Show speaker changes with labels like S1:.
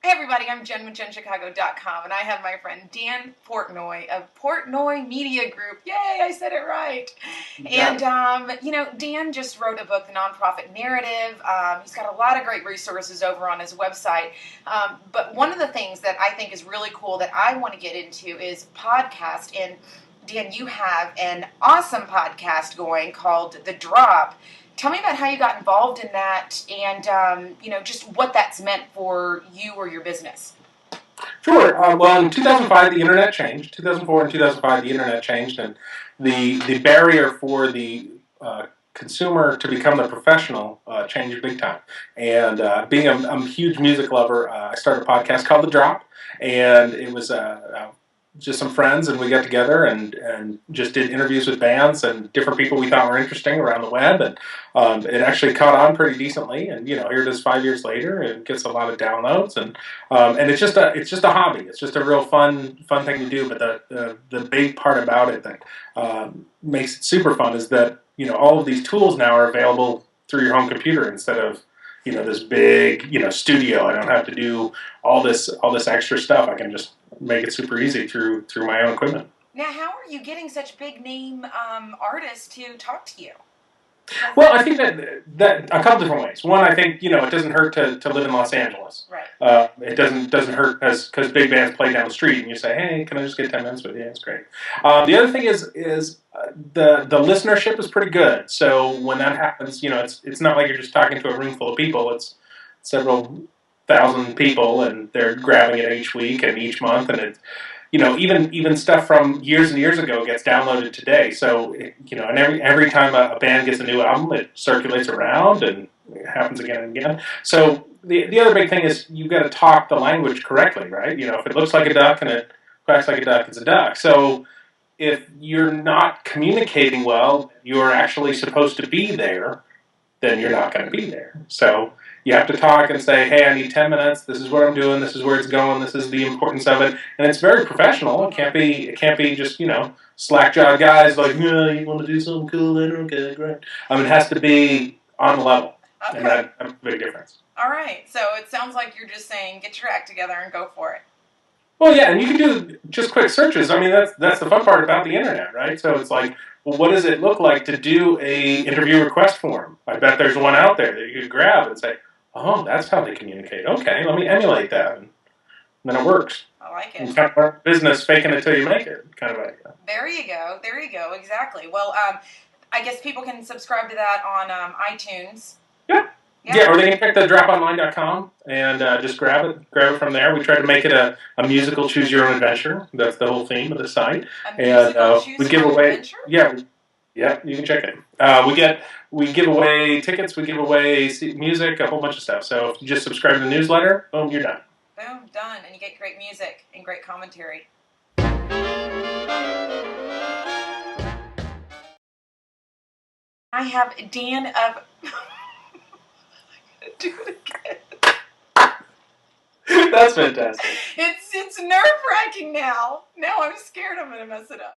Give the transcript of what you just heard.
S1: Hey everybody, I'm Jen with JenChicago.com, and I have my friend Dan Portnoy of Portnoy Media Group. Yay, I said it right. And, Dan just wrote a book, The Nonprofit Narrative. He's got a lot of great resources over on his website. But one of the things that I think is really cool that I want to get into is podcast. And Dan, you have an awesome podcast going called The Drop. Tell me about how you got involved in that and, just what that's meant for you or your business.
S2: Sure. Well, in 2005, the internet changed. 2004 and 2005, the internet changed, and the barrier for the consumer to become the professional changed big time. And being I'm a huge music lover, I started a podcast called The Drop, and it was just some friends, and we got together and just did interviews with bands and different people we thought were interesting around the web, and it actually caught on pretty decently. And here it is 5 years later, it gets a lot of downloads, and it's just a hobby. It's just a real fun thing to do. But the big part about it that makes it super fun is that all of these tools now are available through your home computer instead of this big studio. I don't have to do all this extra stuff. I can just make it super easy through my own equipment.
S1: Now, how are you getting such big name artists to talk to you?
S2: Well, I think that a couple different ways. One, I think it doesn't hurt to live in Los Angeles.
S1: Right.
S2: It doesn't hurt because big bands play down the street, and you say, "Hey, can I just get 10 minutes with you?" It's great. The other thing is the listenership is pretty good. So when that happens, it's not like you're just talking to a room full of people. It's several thousand people, and they're grabbing it each week and each month, and it's even stuff from years and years ago gets downloaded today. So and every time a band gets a new album, it circulates around, and it happens again and again. So the other big thing is you've got to talk the language correctly, right? If it looks like a duck and it quacks like a duck, it's a duck. So if you're not communicating well, you're actually supposed to be there, then you're not going to be there. So you have to talk and say, "Hey, I need 10 minutes. This is what I'm doing. This is where it's going. This is the importance of it." And it's very professional. It can't be just slack-jawed guys like, "Yeah, you want to do something cool? Then okay, great." It has to be on the level,
S1: Okay.
S2: And that's a big difference.
S1: All right. So it sounds like you're just saying, get your act together and go for it.
S2: Well, yeah, and you can do just quick searches. That's the fun part about the internet, right? So it's like, well, what does it look like to do a interview request form? I bet there's one out there that you could grab and say, "Oh, that's how they communicate. Okay, let me emulate that." And then it works.
S1: I like it.
S2: You kind of business faking it till you make it, kind of idea.
S1: There you go. Exactly. Well, I guess people can subscribe to that on iTunes.
S2: Yeah, or they can check the droponline.com and just grab it from there. We try to make it a musical choose your own adventure. That's the whole theme of the site. We give away
S1: adventure?
S2: Yeah, you can check it. We give away tickets, we give away music, a whole bunch of stuff. So if you just subscribe to the newsletter, boom, you're done.
S1: Boom, done, and you get great music and great commentary. I have Dan of do it again.
S2: That's fantastic.
S1: It's nerve-wracking now. Now I'm scared I'm going to mess it up.